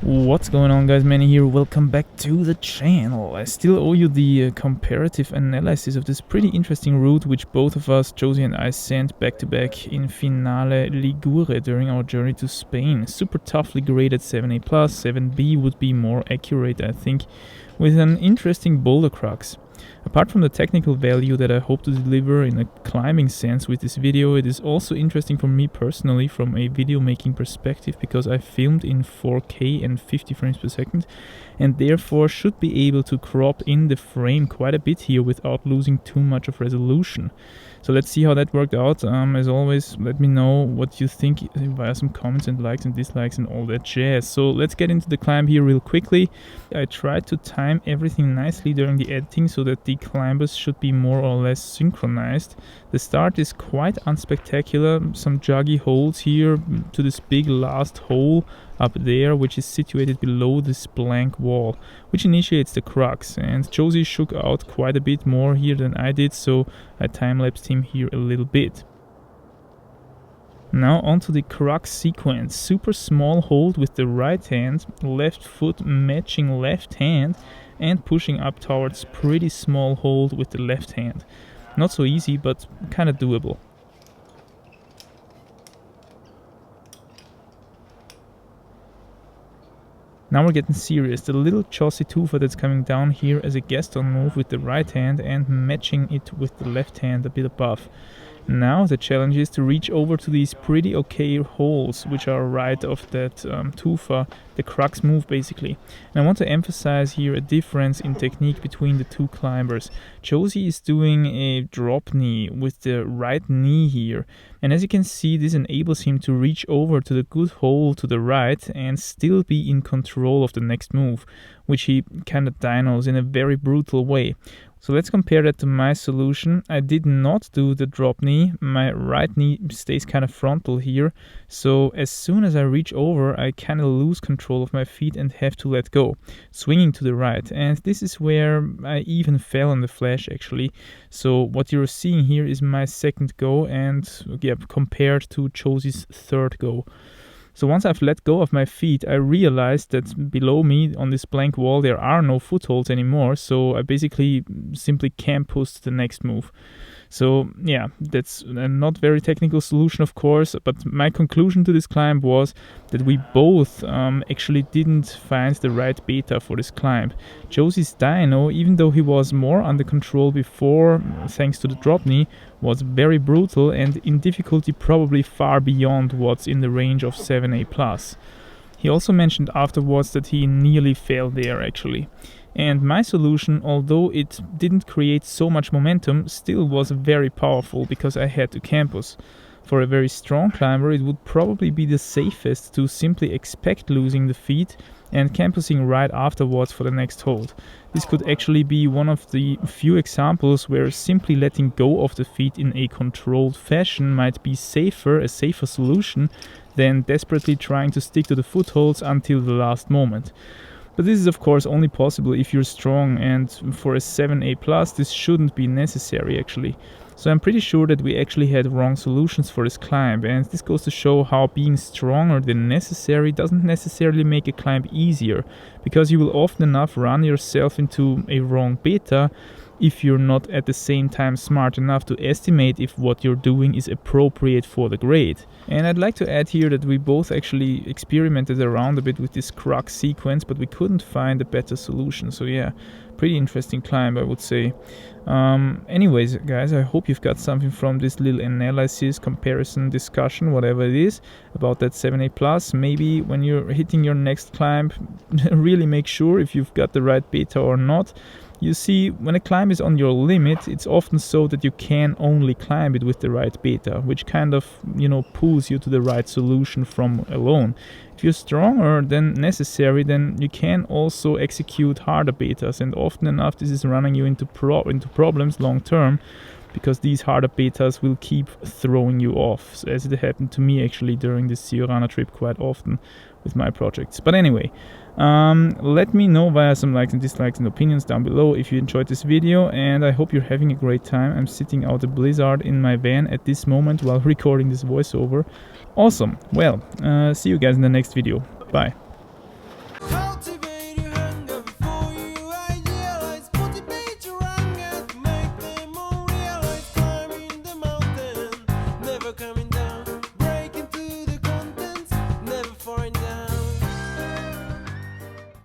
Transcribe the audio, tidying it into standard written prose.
What's going on, guys? Manny here. Welcome back to the channel. I still owe you the comparative analysis of this pretty interesting route which both of us, Josie and I, sent back to back in Finale Ligure during our journey to Spain. Super toughly graded 7A+, 7B would be more accurate, I think, with an interesting boulder crux. Apart from the technical value that I hope to deliver in a climbing sense with this video, it is also interesting for me personally from a video making perspective because I filmed in 4K and 50 frames per second and therefore should be able to crop in the frame quite a bit here without losing too much of resolution. So let's see how that worked out. As always, let me know what you think via some comments and likes and dislikes and all that jazz. So let's get into the climb here real quickly. I tried to time everything nicely during the editing so that the climbers should be more or less synchronized. The start is quite unspectacular. Some juggy holds here to this big last hole up there, which is situated below this blank wall, which initiates the crux, and Josie shook out quite a bit more here than I did, so I time-lapsed him here a little bit. Now onto the crux sequence. Super small hold with the right hand, left foot matching left hand, and pushing up towards pretty small hold with the left hand. Not so easy, but kinda doable. Now we're getting serious. The little Chaussee tufa that's coming down here as a Gaston move with the right hand and matching it with the left hand a bit above. Now the challenge is to reach over to these pretty okay holes which are right of that tufa, the crux move basically. And I want to emphasize here a difference in technique between the two climbers. Josie is doing a drop knee with the right knee here, and as you can see, this enables him to reach over to the good hole to the right and still be in control of the next move, which he kind of dinos in a very brutal way. So let's compare that to my solution. I did not do the drop knee. My right knee stays kind of frontal here. So as soon as I reach over, I kind of lose control of my feet and have to let go, swinging to the right. And this is where I even fell in the flash actually. So what you're seeing here is my second go and compared to Josie's third go. So once I've let go of my feet, I realized that below me on this blank wall there are no footholds anymore, so I basically simply campused the next move. So yeah, that's a not very technical solution of course, but my conclusion to this climb was that we both actually didn't find the right beta for this climb. Josie's dyno, even though he was more under control before thanks to the drop knee, was very brutal and in difficulty probably far beyond what's in the range of 7A+. He also mentioned afterwards that he nearly failed there actually. And my solution, although it didn't create so much momentum, still was very powerful because I had to campus. For a very strong climber, it would probably be the safest to simply expect losing the feet and campusing right afterwards for the next hold. This could actually be one of the few examples where simply letting go of the feet in a controlled fashion might be a safer solution than desperately trying to stick to the footholds until the last moment. But this is of course only possible if you're strong, and for a 7A+, this shouldn't be necessary actually. So I'm pretty sure that we actually had wrong solutions for this climb, and this goes to show how being stronger than necessary doesn't necessarily make a climb easier, because you will often enough run yourself into a wrong beta if you're not at the same time smart enough to estimate if what you're doing is appropriate for the grade. And I'd like to add here that we both actually experimented around a bit with this crux sequence, but we couldn't find a better solution. So yeah, pretty interesting climb I would say. Anyways guys, I hope you've got something from this little analysis, comparison, discussion, whatever it is, about that 7A+. Maybe when you're hitting your next climb, really make sure if you've got the right beta or not. You see, when a climb is on your limit, it's often so that you can only climb it with the right beta, which kind of, pulls you to the right solution from alone. If you're stronger than necessary, then you can also execute harder betas, and often enough this is running you into problems long term, because these harder betas will keep throwing you off, as it happened to me actually during this Siorana trip quite often with my projects. But anyway, let me know via some likes and dislikes and opinions down below if you enjoyed this video, and I hope you're having a great time. I'm sitting out a blizzard in my van at this moment while recording this voiceover. Awesome. Well, see you guys in the next video. Bye.